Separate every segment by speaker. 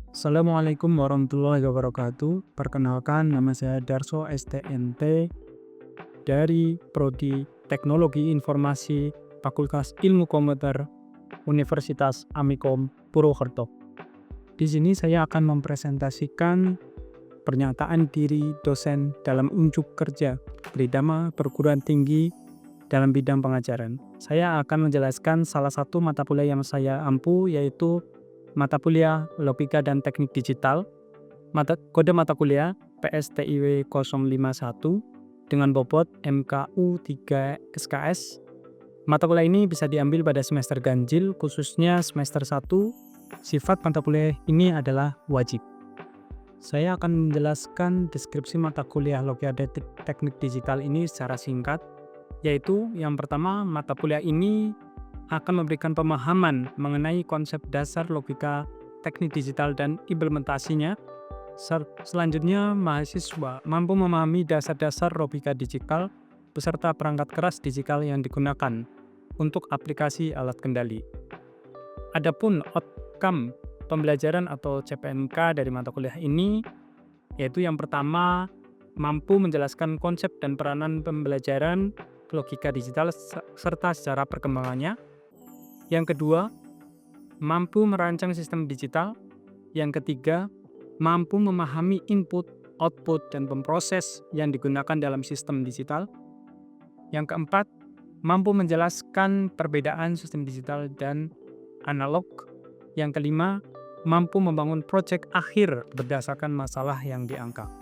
Speaker 1: Assalamualaikum warahmatullahi wabarakatuh. Perkenalkan, nama saya Darso STNT dari Prodi Teknologi Informasi Fakultas Ilmu Komputer Universitas Amikom Purwokerto. Di sini saya akan mempresentasikan pernyataan diri dosen dalam unjuk kerja Tridharma Perguruan Tinggi dalam bidang pengajaran. Saya akan menjelaskan salah satu mata kuliah yang saya ampu, yaitu mata kuliah Logika dan Teknik Digital, kode mata kuliah PSTIW 051 dengan bobot MKU 3 SKS. Mata kuliah ini bisa diambil pada semester ganjil, khususnya semester 1. Sifat mata kuliah ini adalah wajib. Saya akan menjelaskan deskripsi mata kuliah Logika dan Teknik Digital ini secara singkat, yaitu yang pertama, mata kuliah ini akan memberikan pemahaman mengenai konsep dasar logika teknik digital dan implementasinya. Selanjutnya, mahasiswa mampu memahami dasar-dasar logika digital beserta perangkat keras digital yang digunakan untuk aplikasi alat kendali. Adapun outcome pembelajaran atau CPNK dari mata kuliah ini, yaitu yang pertama, mampu menjelaskan konsep dan peranan pembelajaran logika digital serta secara perkembangannya. Yang kedua, mampu merancang sistem digital. Yang ketiga, mampu memahami input, output, dan pemproses yang digunakan dalam sistem digital. Yang keempat, mampu menjelaskan perbedaan sistem digital dan analog. Yang kelima, mampu membangun proyek akhir berdasarkan masalah yang diangkat.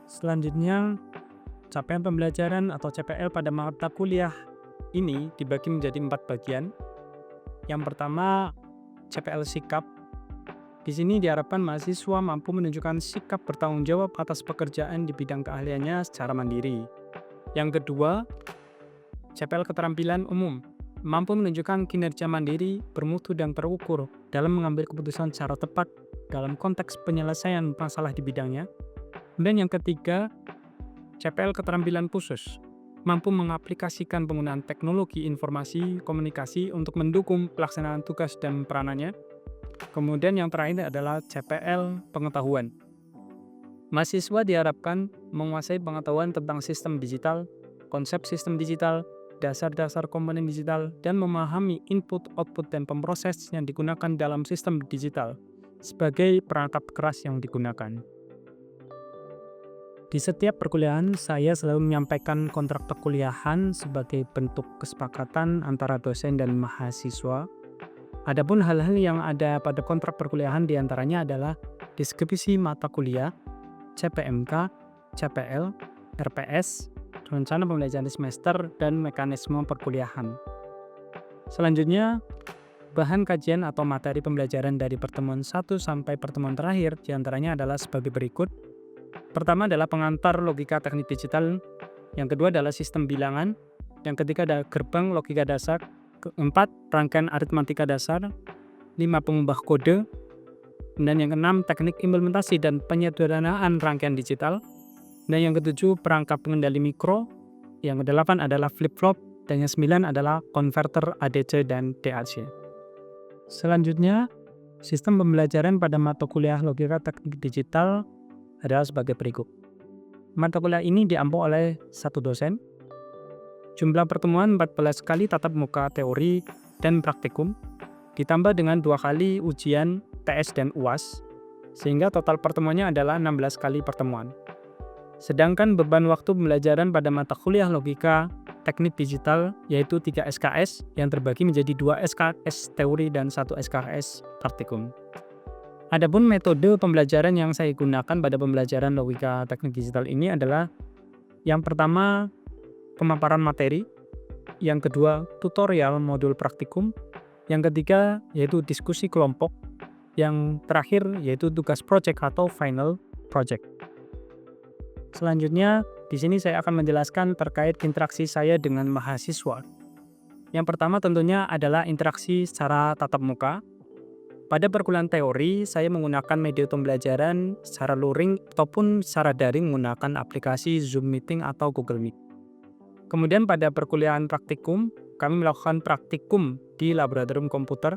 Speaker 1: Selanjutnya, capaian pembelajaran atau CPL pada mata kuliah ini dibagi menjadi 4 bagian. Yang pertama, CPL sikap. Di sini diharapkan mahasiswa mampu menunjukkan sikap bertanggung jawab atas pekerjaan di bidang keahliannya secara mandiri. Yang kedua, CPL keterampilan umum. Mampu menunjukkan kinerja mandiri, bermutu, dan terukur dalam mengambil keputusan secara tepat dalam konteks penyelesaian masalah di bidangnya. Dan yang ketiga, CPL keterampilan khusus. Mampu mengaplikasikan penggunaan teknologi informasi komunikasi untuk mendukung pelaksanaan tugas dan peranannya. Kemudian yang terakhir adalah CPL pengetahuan. Mahasiswa diharapkan menguasai pengetahuan tentang sistem digital, konsep sistem digital, dasar-dasar komponen digital, dan memahami input, output, dan pemproses yang digunakan dalam sistem digital sebagai perangkat keras yang digunakan. Di setiap perkuliahan, saya selalu menyampaikan kontrak perkuliahan sebagai bentuk kesepakatan antara dosen dan mahasiswa. Adapun hal-hal yang ada pada kontrak perkuliahan diantaranya adalah deskripsi mata kuliah, CPMK, CPL, RPS, rencana pembelajaran semester, dan mekanisme perkuliahan. Selanjutnya, bahan kajian atau materi pembelajaran dari pertemuan 1 sampai pertemuan terakhir diantaranya adalah sebagai berikut. Pertama adalah pengantar logika teknik digital, yang kedua adalah sistem bilangan, yang ketiga adalah gerbang logika dasar, keempat rangkaian aritmatika dasar, 5 pengubah kode, dan yang keenam teknik implementasi dan penyederhanaan rangkaian digital, dan yang ketujuh perangkat pengendali mikro, yang kedelapan adalah flip-flop, dan yang sembilan adalah konverter ADC dan DAC. Selanjutnya, sistem pembelajaran pada mata kuliah logika teknik digital adalah sebagai berikut. Mata kuliah ini diampu oleh satu dosen. Jumlah pertemuan 14 kali tatap muka teori dan praktikum, ditambah dengan 2 kali ujian TS dan UAS, sehingga total pertemuannya adalah 16 kali pertemuan. Sedangkan beban waktu pembelajaran pada mata kuliah logika teknik digital yaitu 3 SKS yang terbagi menjadi 2 SKS teori dan 1 SKS praktikum. Adapun metode pembelajaran yang saya gunakan pada pembelajaran logika teknik digital ini adalah yang pertama, pemaparan materi, yang kedua, tutorial modul praktikum, yang ketiga, yaitu diskusi kelompok, yang terakhir, yaitu tugas project atau final project. Selanjutnya, di sini saya akan menjelaskan terkait interaksi saya dengan mahasiswa. Yang pertama tentunya adalah interaksi secara tatap muka. Pada perkuliahan teori, saya menggunakan media pembelajaran secara luring ataupun secara daring menggunakan aplikasi Zoom Meeting atau Google Meet. Kemudian pada perkuliahan praktikum, kami melakukan praktikum di laboratorium komputer.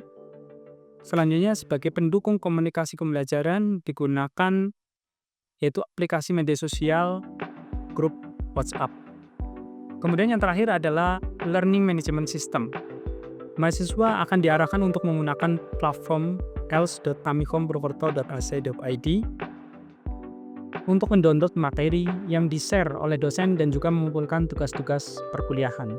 Speaker 1: Selanjutnya sebagai pendukung komunikasi pembelajaran digunakan yaitu aplikasi media sosial, grup WhatsApp. Kemudian yang terakhir adalah Learning Management System. Mahasiswa akan diarahkan untuk menggunakan platform els.tamihome.purwokerto.ac.id untuk mendownload materi yang di-share oleh dosen dan juga mengumpulkan tugas-tugas perkuliahan.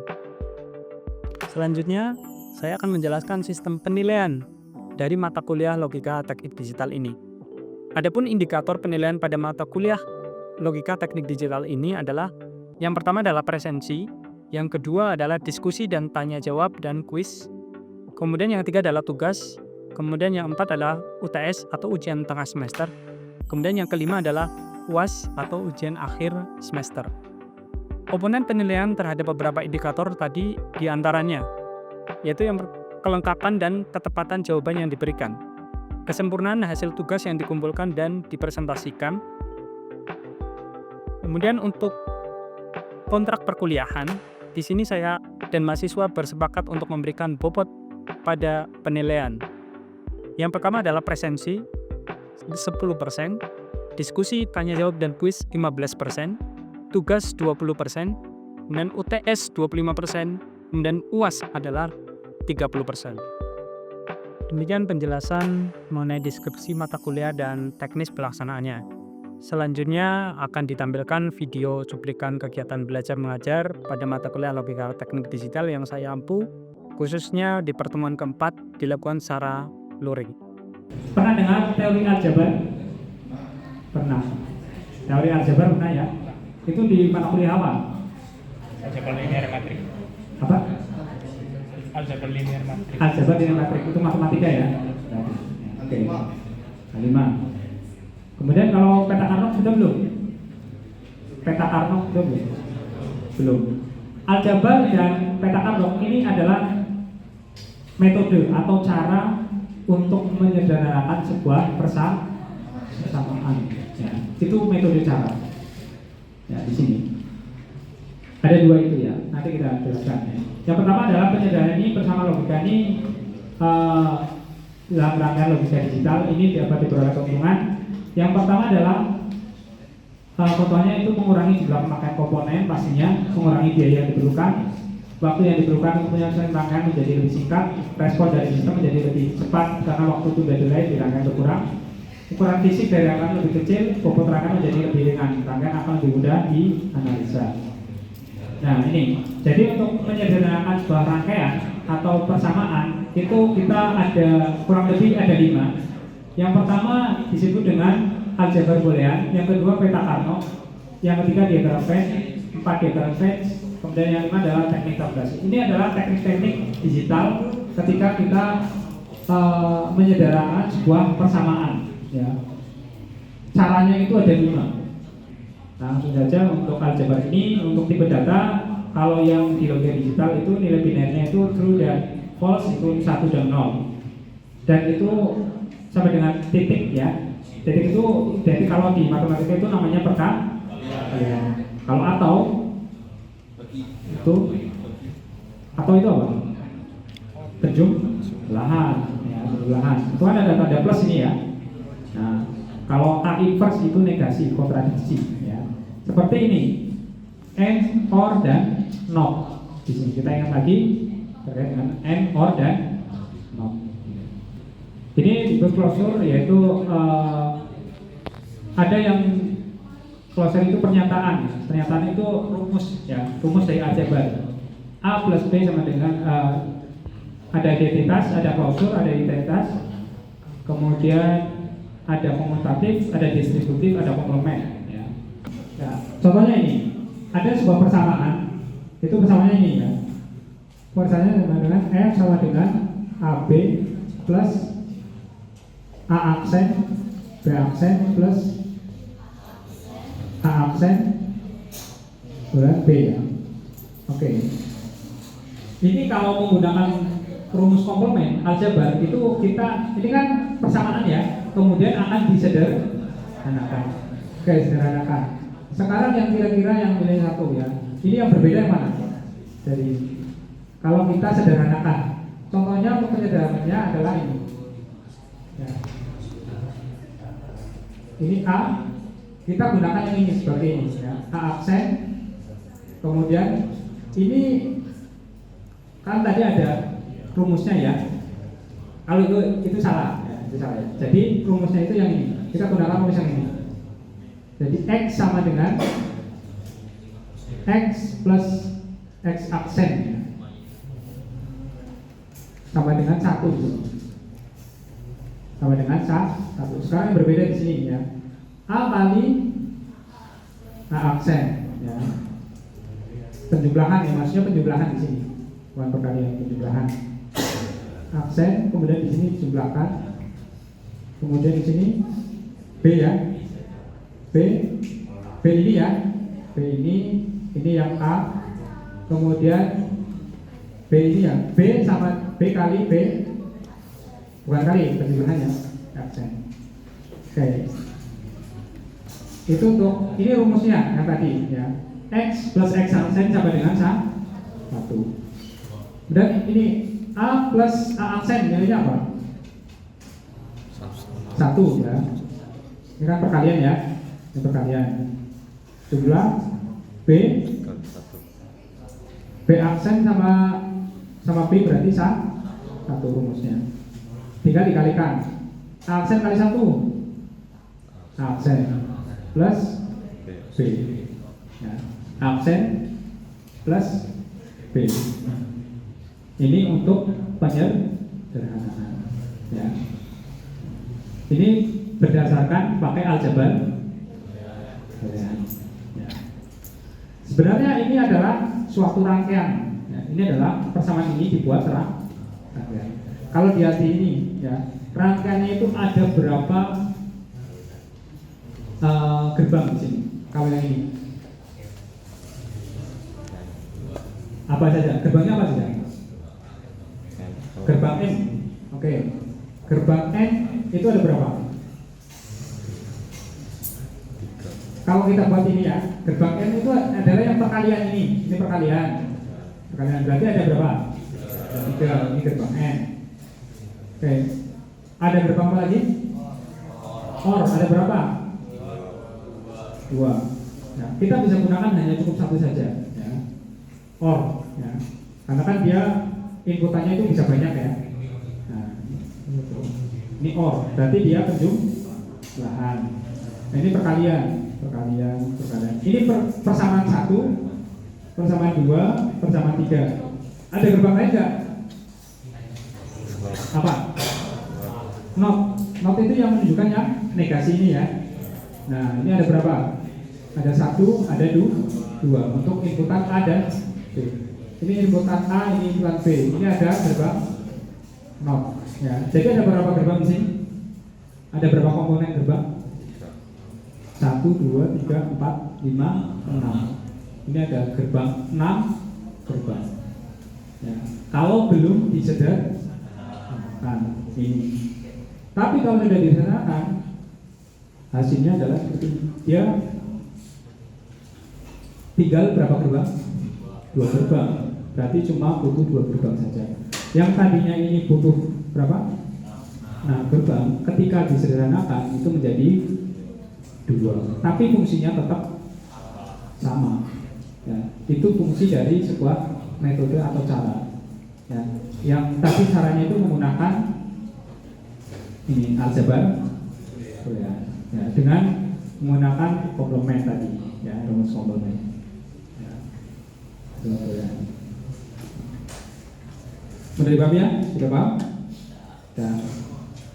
Speaker 1: Selanjutnya, saya akan menjelaskan sistem penilaian dari mata kuliah Logika Teknik Digital ini. Adapun indikator penilaian pada mata kuliah Logika Teknik Digital ini adalah yang pertama adalah presensi, yang kedua adalah diskusi dan tanya jawab dan kuis, kemudian yang ketiga adalah tugas, kemudian yang keempat adalah UTS atau ujian tengah semester, kemudian yang kelima adalah UAS atau ujian akhir semester. Komponen penilaian terhadap beberapa indikator tadi diantaranya, yaitu yang kelengkapan dan ketepatan jawaban yang diberikan, kesempurnaan hasil tugas yang dikumpulkan dan dipresentasikan. Kemudian untuk kontrak perkuliahan, di sini saya dan mahasiswa bersepakat untuk memberikan bobot pada penilaian. Yang pertama adalah presensi 10%, diskusi, tanya jawab dan kuis 15%, tugas 20%, kemudian UTS 25%, kemudian UAS adalah 30%. Demikian penjelasan mengenai deskripsi mata kuliah dan teknis pelaksanaannya. Selanjutnya akan ditampilkan video cuplikan kegiatan belajar mengajar pada mata kuliah Logika Teknik Digital yang saya ampu, khususnya di pertemuan keempat dilakukan secara luring.
Speaker 2: Pernah dengar teori aljabar? Pernah. Teori aljabar pernah ya? Itu di mata kuliah apa?
Speaker 3: Aljabar linear matrik.
Speaker 2: Apa?
Speaker 3: Aljabar linear matrik.
Speaker 2: Aljabar linear matrik itu matematika ya? Oke. Kelima. Kemudian kalau peta Carnot sudah belum? Peta Carnot sudah belum? Belum. Aljabar dan peta Carnot ini adalah metode atau cara untuk menyederhanakan sebuah persamaan. Ya, itu metode cara. Ya, di sini ada dua itu ya. Nanti kita jelaskan. Ya. Yang pertama adalah penyederhanaan ini bersama logika ini dalam rangkaian logika digital ini dapat diperoleh keuntungan. Yang pertama adalah contohnya itu mengurangi jumlah pemakaian komponen, pastinya mengurangi biaya yang diperlukan, waktu yang diperlukan untuk penyelesaian rangkaian menjadi lebih singkat, respon dari sistem menjadi lebih cepat karena waktu tunda delay di rangkaian berkurang, ukuran fisik dari rangkaian lebih kecil, bobot rangkaian menjadi lebih ringan, rangkaian akan lebih mudah dianalisa. Nah ini, jadi untuk menyederhanakan sebuah rangkaian atau persamaan itu kita ada kurang lebih ada 5. Yang pertama disebut dengan aljabar boolean, yang kedua peta Carnot, yang ketiga diagram Venn, 4 diagram Venn, kemudian yang 5 adalah teknik tabulasi. Ini adalah teknik-teknik digital ketika kita menyederhanakan sebuah persamaan. Ya. Caranya itu ada 5. Langsung saja untuk aljabar ini, untuk tipe data, kalau yang di logika digital itu nilai binarnya itu true dan false itu 1 dan 0. Dan itu sampai dengan titik ya. Titik itu jadi kalau di matematika itu namanya perkalian. Ya. Kalau atau itu apa? Penjumlahan ya, penjumlahan. Itu kan ada tanda plus ini ya. Nah, kalau A inverse itu negasi, kontradiksi ya. Seperti ini. And, or, dan not. Di sini kita ingat lagi terkait dengan and, or, dan not. Ini tipe closure yaitu ada yang closure itu pernyataan. Pernyataan itu rumus ya, rumus dari aljabar. A plus B sama dengan ada identitas, ada closure, ada identitas. Kemudian ada komutatif, ada distributif, ada komplement ya. Ya, contohnya ini. Ada sebuah persamaan. Itu persamaannya ini ya. Persamaannya sama dengan F sama dengan AB plus A aksen, B aksen plus A aksen bulan B ya. Oke. Ini kalau menggunakan rumus komplement aljabar itu kita ini kan persamaan ya, kemudian akan disederhanakan. Oke, sederhanakan. Sekarang yang kira-kira yang nilai 1 ya. Ini yang berbeda yang mana? Dari kalau kita sederhanakan. Contohnya untuk penyederhanaannya adalah ini. Ya. Ini A, kita gunakan yang ini seperti ini ya. A absen. Kemudian ini kan tadi ada rumusnya ya. Kalau itu salah, ya, itu salah. Jadi rumusnya itu yang ini. Kita gunakan rumus yang ini. Jadi X sama dengan X plus X absen ya. Sama dengan 1 gitu. Sama dengan 1. Sekarang yang berbeda di sini ya. A kali A absen ya. Penjumlahan ya, maksudnya penjumlahan di sini. Bukan perkalian, penjumlahan. Absen, kemudian di sini dijumlahkan. Kemudian di sini B ya. B ini ya. B ini yang A. Kemudian B ini ya. B sama B kali B. Bukan kali, penjumlahannya absen. Oke. Itu untuk ini rumusnya yang tadi ya. X plus X absen sama dengan 1. Dan ini A plus A absen nilainya apa? 1 ya. Ini kan perkalian ya. Ini perkalian. Jumlah B absen sama B berarti 1 rumusnya. Tinggal dikalikan. A absen kali 1 absen plus B ya. Absen plus B. Ini untuk penyederhanaan ya. Ini berdasarkan pakai aljabar ya. Sebenarnya ini adalah suatu rangkaian ya. Ini adalah persamaan ini dibuat rangkaian. Kalau di hati ini ya, rangkaiannya itu ada berapa gerbang di sini. Kalau yang ini apa saja? Gerbangnya apa saja? Gerbang N. Oke. Gerbang N itu ada berapa? Kalau kita buat ini ya, gerbang N itu adalah yang perkalian ini. Ini perkalian. Perkalian berarti ada berapa? Ada 3. Ini gerbang N. Oke. Ada gerbang apa lagi? OR ada berapa? 2. Ya, kita bisa gunakan hanya cukup 1 saja ya. OR ya. Karena kan dia inputannya itu bisa banyak ya. Nah, ini OR, berarti dia penjumlahan. Nah, ini perkalian. Ini persamaan 1, persamaan 2, persamaan 3. Ada gerbang lain nggak? Apa? Not itu yang menunjukkan yang negasi ini ya. Nah, ini ada berapa? Ada 1, ada 2. Untuk inputan A dan B. Ini inputan A, ini inputan B. Ini ada gerbang not. Ya. Jadi ada berapa gerbang di sini? Ada berapa komponen gerbang? 1, 2, 3, 4, 5, 6. Ini ada gerbang 6 gerbang. Ya. Kalau belum disederhanakan ini. Tapi kalau sudah disederhanakan, hasilnya adalah seperti dia tinggal berapa gerbang? 2 gerbang. Berarti cuma butuh 2 gerbang saja. Yang tadinya ini butuh berapa? Nah, gerbang ketika disederhanakan itu menjadi 2. Tapi fungsinya tetap sama. Ya, itu fungsi dari sebuah metode atau cara. Ya, yang tapi caranya itu menggunakan ini aljabar ya, dengan menggunakan komplement tadi ya, rumus komplement ya. Sudah dipahami ya? Sudah paham?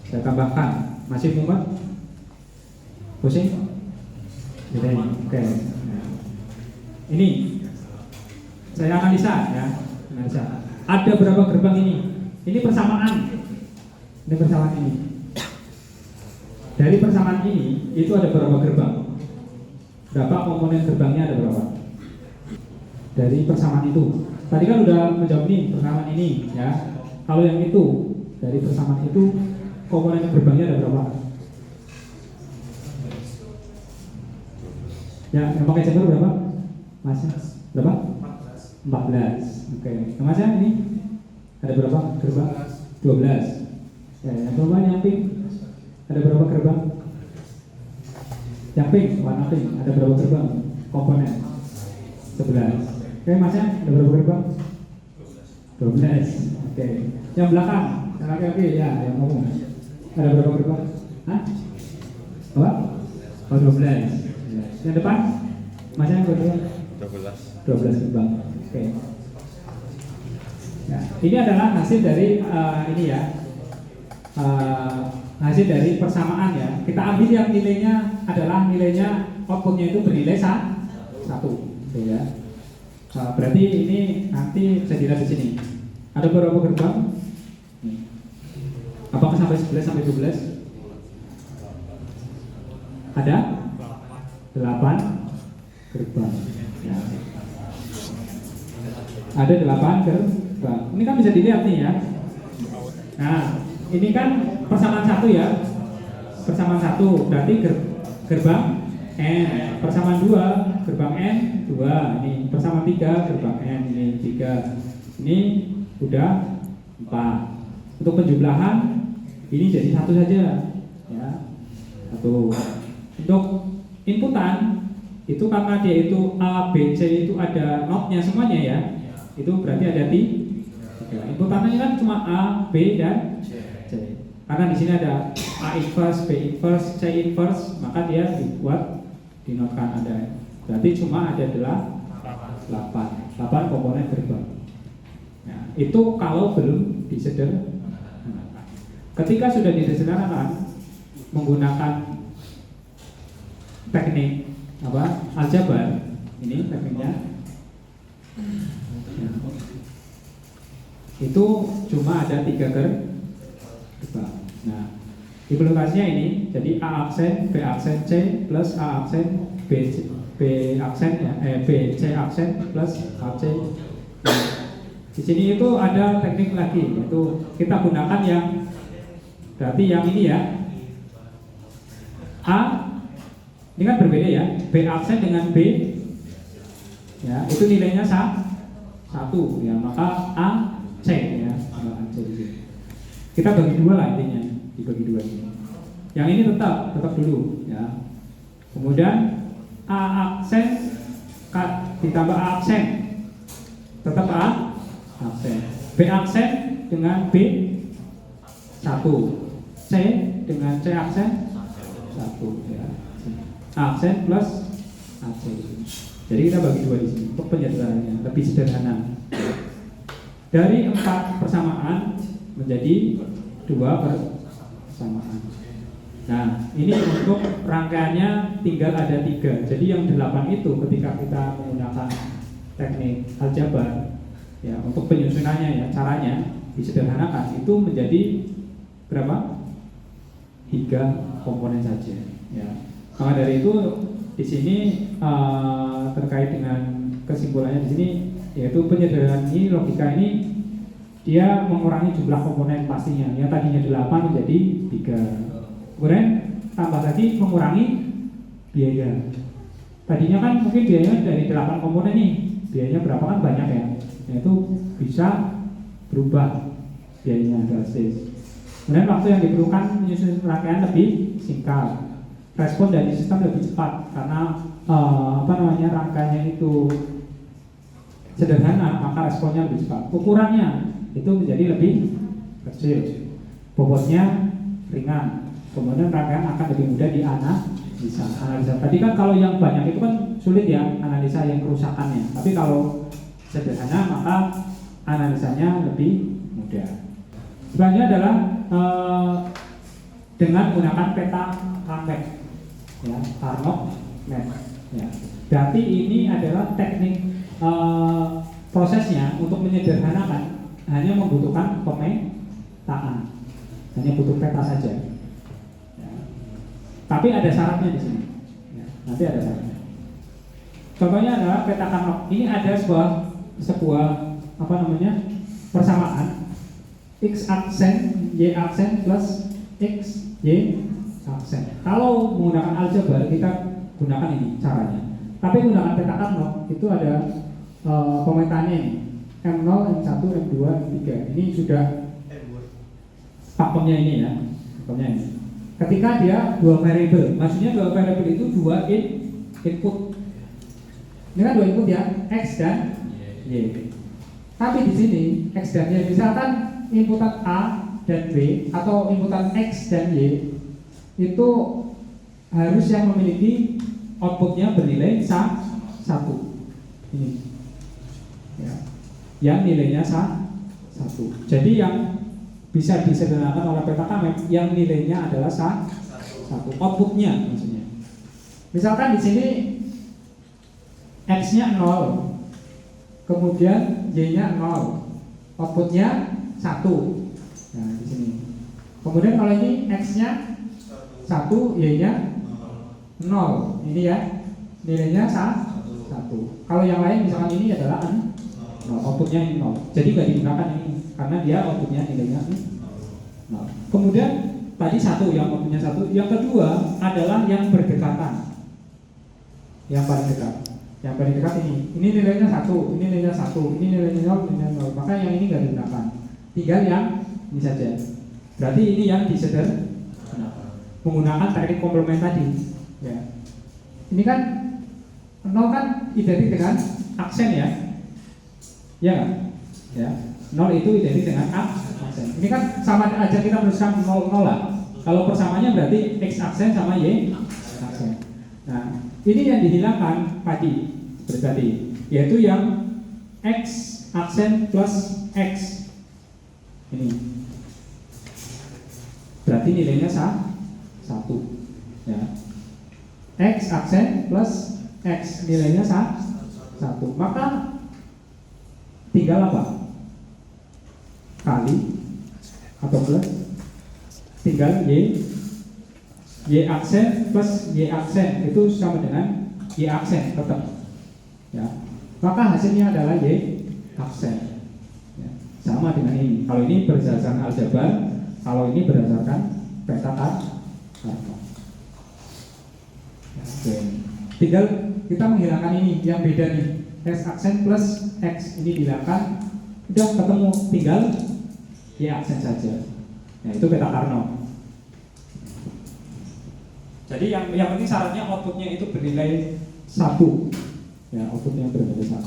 Speaker 2: Saya tambahkan. Masih mumet? Pusing? Oke. Nah, ini saya analisa ya. Ada berapa gerbang ini? Ini persamaan. Ini persamaan ini. Dari persamaan ini itu ada berapa gerbang? Berapa komponen gerbangnya ada berapa? Dari persamaan itu. Tadi kan udah menjawab nih persamaan ini ya. Kalau yang itu dari persamaan itu komponen gerbangnya ada berapa? Ya, yang pakai jempol berapa? Mas, berapa? 14. Oke. Mas ini ada berapa gerbang? 12. Ya, yang berapa yang pink? Ada berapa gerbang? Yang pink, warna pink, ada berapa gerbang? Komponen 11. Oke, Masnya, ada berapa gerbang? 12. Oke. Yang belakang, yang laki-laki, ya, yang ngomong. Ada berapa gerbang? Hah? Apa? Oh, 12. Yang depan? Masnya yang berapa? 12 gerbang. Oke. Ya, ini adalah hasil dari ini ya. Hasil dari persamaan ya. Kita ambil yang nilainya adalah nilainya outputnya itu bernilai 1. Ya. Berarti ini nanti bisa dilihat di sini. Ada berapa gerbang? Apakah sampai 11 sampai 12? Ada 8 gerbang. Ya. Ada 8 gerbang. Ini kan bisa dilihat nih ya. Nah, ini kan persamaan 1 ya. Persamaan 1 berarti gerbang N. Persamaan 2 gerbang N 2. Ini persamaan 3 gerbang N ini 3. Ini udah 4. Untuk penjumlahan ini jadi 1 saja ya. 1. Untuk inputan itu karena dia itu A, B, C itu ada notnya semuanya ya. Itu berarti ada 3. Inputannya kan cuma A, B dan C. Karena di sini ada A inverse, B inverse, C inverse, maka dia dibuat dinotkan ada. Berarti cuma ada 8 komponen gerbang. Nah, itu kalau belum disederhanakan. Ketika sudah disederhanakan menggunakan teknik aljabar, ini tekniknya ya. Itu cuma ada 3 gerbang. Nah, implementasinya ini jadi A aksen, B aksen, C plus A aksen, B aksen ya, B C aksen plus AC. Nah, di sini itu ada teknik lagi, yaitu kita gunakan yang berarti yang ini ya. A ini kan berbeda ya, B aksen dengan B ya, itu nilainya 1 ya, maka A C ya, kita bagi 2 lah intinya, dibagi 2 ini. Yang ini tetap dulu ya. Kemudian A aksen ditambah A aksen, tetap A aksen. B aksen dengan B 1, C dengan C aksen 1 ya. Aksen plus AC. Jadi kita bagi 2 di sini untuk penyederhanaannya lebih sederhana. Dari 4 persamaan menjadi 2 persamaan. Nah, ini untuk rangkaiannya tinggal ada 3. Jadi yang 8 itu ketika kita menggunakan teknik aljabar ya, untuk penyusunannya ya, caranya disederhanakan itu menjadi berapa? 3 komponen saja ya. Maka dari itu di sini terkait dengan kesimpulannya di sini yaitu penyederhanaan ini, logika ini dia mengurangi jumlah komponen pastinya. Yang tadinya 8 menjadi 3. Kemudian tambah lagi mengurangi biaya. Tadinya kan mungkin biayanya dari 8 komponen nih, biayanya berapa kan banyak ya. Yaitu bisa berubah biayanya drastis. Kemudian waktu yang diperlukan menyusun rangkaian lebih singkat. Respon dari sistem lebih cepat karena rangkaiannya itu sederhana, maka responnya lebih cepat. Ukurannya itu menjadi lebih kecil, bobotnya ringan, kemudian rangkaian akan lebih mudah dianalisa. Tadi kan kalau yang banyak itu kan sulit ya analisa yang kerusakannya, tapi kalau sederhana maka analisanya lebih mudah. Selanjutnya adalah dengan menggunakan peta Carnot ya, Carnot map ya. Berarti ini adalah teknik prosesnya untuk menyederhanakan hanya membutuhkan pemetaan, hanya butuh peta saja ya. Tapi ada syaratnya di sini ya, nanti ada syaratnya. Contohnya adalah peta Carnot. Ini ada sebuah persamaan X aksen Y aksen plus X Y aksen. Kalau menggunakan aljabar kita gunakan ini caranya. Tapi menggunakan peta Carnot itu ada pemetaannya ini. M0, M1, M2, M3. Ini sudah pakemnya ini ya. Pakemnya ini. ketika dia dua variabel. Maksudnya dua variabel itu dua input. Ini kan dua input ya, X dan Y. Tapi di sini X dan Y, misalkan inputan A dan B atau inputan X dan Y itu harus yang memiliki outputnya bernilai 1. Ini ya, yang nilainya 1. Jadi yang bisa disederhanakan oleh peta yang nilainya adalah 1, outputnya maksudnya. Misalkan di sini X-nya 0, kemudian Y-nya 0, outputnya 1. Nah, di sini. Kemudian kalau ini X-nya 1, Y-nya 0. Ini ya, nilainya 1. Kalau yang lain misalkan ini adalah 0, outputnya 0. Jadi nggak digunakan ini karena dia outputnya nilainya 0. Kemudian tadi 1 yang outputnya 1. Yang kedua adalah yang berdekatan. Yang paling dekat. Yang paling dekat ini. Ini nilainya 1, ini nilainya 1, ini nilainya 0, ini nilainya 0. Maka yang ini nggak digunakan. Tinggal yang ini saja. Berarti ini yang menggunakan teknik komplement tadi. Ya. Ini kan 0 kan identik dengan aksen ya. Ya kan? Ya. 0 itu identik dengan aksen. Ini kan sama aja kita menuliskan 0 lah. Kalau persamaannya berarti X aksen sama Y aksen. Nah, ini yang dihilangkan tadi seperti tadi, yaitu yang X aksen plus X. Ini. Berarti nilainya 1. Ya. X aksen plus X nilainya 1. Maka tinggal apa? Kali atau plus, tinggal Y aksen plus Y aksen itu sama dengan Y aksen tetap ya. Maka hasilnya adalah Y aksen ya. Sama dengan ini. Kalau ini berdasarkan aljabar, kalau ini berdasarkan peta Karno. Oke. Tinggal kita menghilangkan ini yang beda nih, X aksen plus X ini dihilangkan, udah ketemu, tinggal Y aksen saja. Nah, itu peta Karno. Jadi yang penting syaratnya outputnya itu bernilai 1. Ya, outputnya bernilai 1.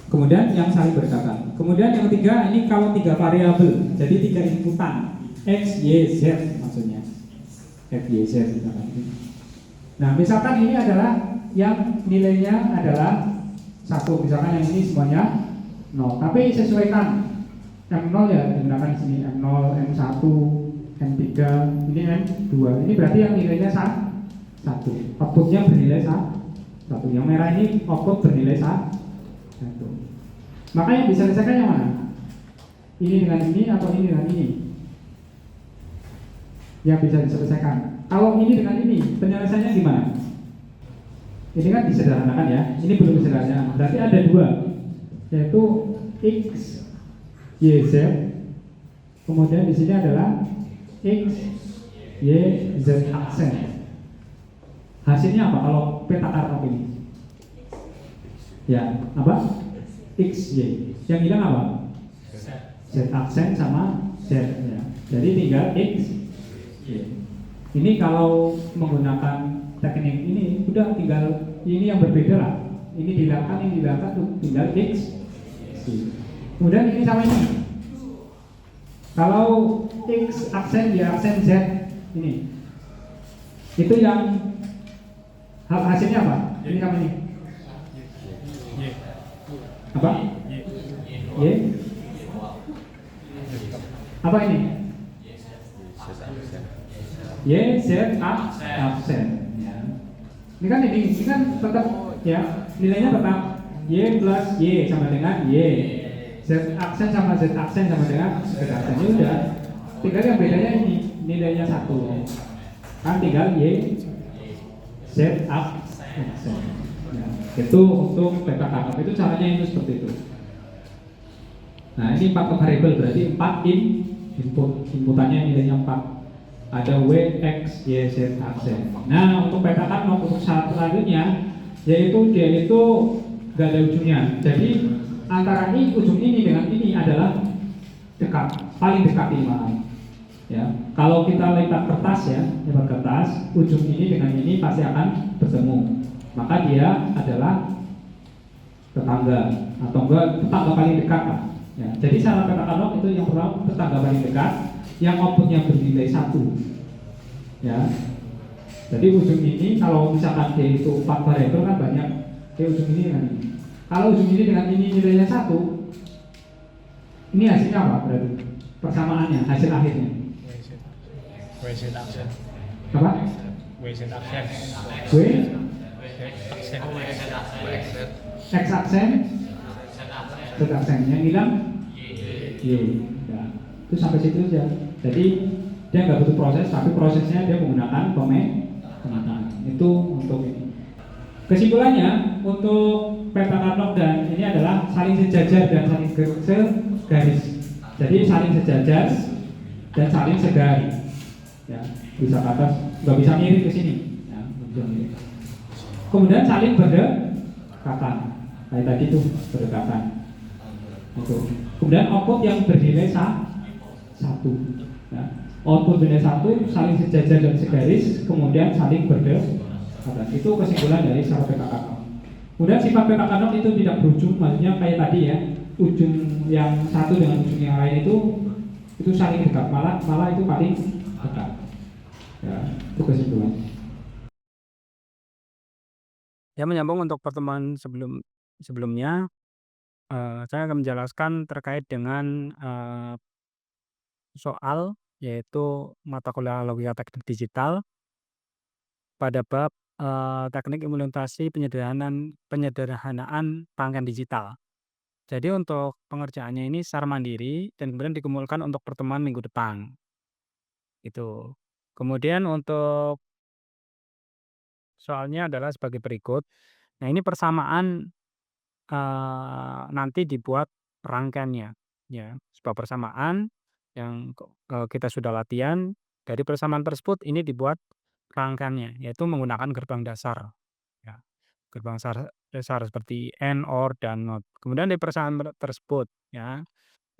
Speaker 2: Kemudian yang saling berdekatan. Kemudian yang ketiga, ini kalau 3 variabel, jadi 3 inputan X, Y, Z maksudnya. X, Y, Z misalkan. Nah, misalkan ini adalah yang nilainya adalah 1. Misalkan yang ini semuanya 0. Tapi sesuaikan M0 ya, digunakan di sini M0, M1, M3, ini M2. Ini berarti yang nilainya 1. Outputnya bernilai 1. Yang merah ini output bernilai 1. Maka yang bisa diselesaikan yang mana? Ini dengan ini atau ini dengan ini? Yang bisa diselesaikan. Kalau ini dengan ini, penyelesaiannya gimana? Ini kan disederhanakan ya. Ini belum disederhanakan. Berarti ada 2, yaitu X, Y, Z. Kemudian di sini adalah X, Y, Z aksen. Hasilnya apa kalau peta Karno ini? Ya, apa? X, Y. Yang hilang apa? Z aksen sama Z ya. Jadi tinggal X, Y. Ini kalau menggunakan teknik ini udah tinggal ini yang berbeda lah. Ini dihilangkan, ini dihilangkan, tinggal X, Y. Kemudian ini sama ini. Kalau X aksen, Y aksen, Z ini, itu yang hasilnya apa? Ini sama ini. Apa? Y. Apa ini? Y, Z, aksen. Ya. Ini kan tetap ya, nilainya tetap Y plus Y sama dengan Y. Z aksen sama Z aksen sama dengan Z aksen. Ini udah. Tinggal yang bedanya ini nilainya 1. Kan tinggal Y Z aksen. Ya. Itu untuk peta Karno. Itu caranya itu seperti itu. Nah, ini 4 variabel berarti 4 inputannya nilainya 4. Ada W, X, Y, Z aksen. Nah, untuk peta Karno untuk syarat selanjutnya yaitu dia itu gak ada ujungnya. Jadi antara ujung ini dengan ini adalah dekat, paling dekat ini malah. Ya, kalau kita lipat kertas ya, lipat kertas, ujung ini dengan ini pasti akan bertemu. Maka dia adalah tetangga atau enggak tetangga paling dekat lah. Ya, jadi syarat peta Carnot itu yang pertama tetangga paling dekat, yang outputnya bernilai 1. Ya, jadi ujung ini kalau misalkan dia itu 4 variabel kan banyak, ujung ini dengan ini. Kalau ujung ini dengan ini nilainya 1, ini hasilnya apa berarti? Persamaannya, hasil akhirnya.
Speaker 3: Wasted action.
Speaker 2: Apa?
Speaker 3: Wasted action.
Speaker 2: W,
Speaker 3: Action.
Speaker 2: X aksen, Z aksen. Yang hilang Y. Ya, itu sampai situ saja. Jadi dia nggak butuh proses, tapi prosesnya dia menggunakan pemetaan. Itu untuk ini. Kesimpulannya untuk peta Carnot dan ini adalah saling sejajar dan saling segaris. Jadi saling sejajar dan saling segaris. Ya, bisa ke atas, nggak bisa miring ke sini. Ya, nggak bisa miring. Kemudian saling berdekatan, kayak tadi tuh berdekatan. Itu. Kemudian output yang bernilai 1. Ya. Output bernilai 1, saling sejajar dan segaris, kemudian saling berdekatan. Itu kesimpulan dari syarat peta Carnot. Kemudian sifat peta Carnot itu tidak berujung, maksudnya kayak tadi ya, ujung yang satu dengan ujung yang lain itu saling dekat, malah itu paling dekat. Ya, itu kesimpulan.
Speaker 1: Ya, menyambung untuk pertemuan sebelumnya, saya akan menjelaskan terkait dengan soal yaitu mata kuliah logika teknik digital pada bab teknik implementasi penyederhanaan rangkaian digital. Jadi untuk pengerjaannya ini secara mandiri dan kemudian dikumpulkan untuk pertemuan minggu depan. Itu. Kemudian untuk soalnya adalah sebagai berikut. Nah, ini persamaan nanti dibuat rangkaiannya, ya. Sebuah persamaan yang kita sudah latihan, dari persamaan tersebut ini dibuat rangkaiannya, yaitu menggunakan gerbang dasar, ya. Gerbang dasar seperti AND, OR, dan NOT. Kemudian dari persamaan tersebut, ya,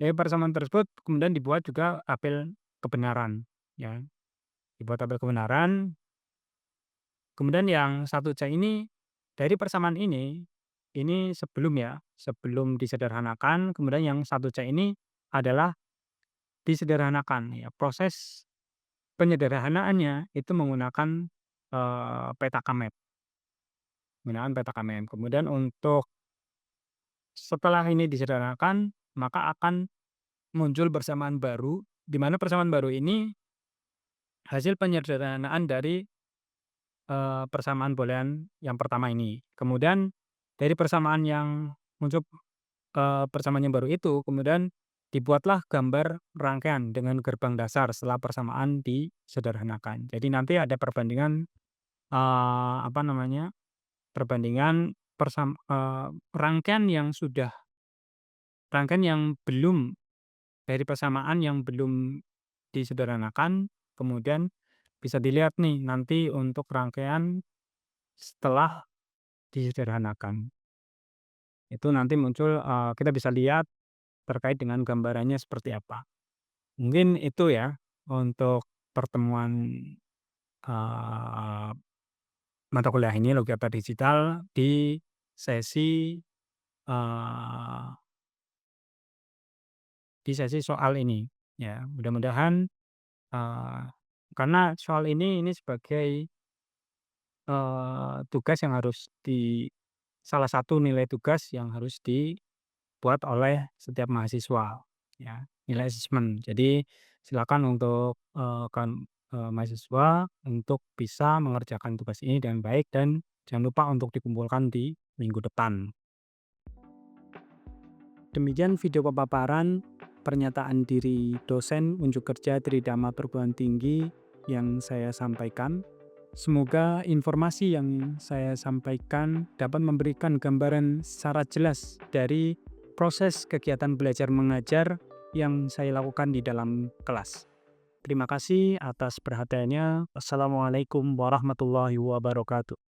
Speaker 1: dari persamaan tersebut kemudian dibuat juga apel kebenaran, ya. Dibuat apel kebenaran. Kemudian yang 1C ini, dari persamaan ini sebelum disederhanakan, kemudian yang 1C ini adalah disederhanakan, ya. Proses penyederhanaannya itu menggunakan peta K-map. Kemudian untuk setelah ini disederhanakan, maka akan muncul persamaan baru, di mana persamaan baru ini hasil penyederhanaan dari persamaan boolean yang pertama ini. Kemudian dari persamaan yang muncul persamaan yang baru itu, kemudian dibuatlah gambar rangkaian dengan gerbang dasar setelah persamaan disederhanakan. Jadi nanti ada perbandingan perbandingan rangkaian yang belum dari persamaan yang belum disederhanakan, kemudian bisa dilihat nih nanti untuk rangkaian setelah disederhanakan. Itu nanti muncul, kita bisa lihat terkait dengan gambarannya seperti apa. Mungkin itu ya untuk pertemuan mata kuliah ini logika digital di sesi eee, soal ini, ya. Mudah-mudahan karena soal ini sebagai tugas yang harus salah satu nilai tugas yang harus dibuat oleh setiap mahasiswa, ya, nilai asesmen. Jadi silakan untuk mahasiswa untuk bisa mengerjakan tugas ini dengan baik dan jangan lupa untuk dikumpulkan di minggu depan. Demikian video pemaparan pernyataan diri dosen unjuk kerja Tridharma Perguruan Tinggi yang saya sampaikan. Semoga informasi yang saya sampaikan dapat memberikan gambaran secara jelas dari proses kegiatan belajar mengajar yang saya lakukan di dalam kelas. Terima kasih atas perhatiannya. Wassalamualaikum warahmatullahi wabarakatuh.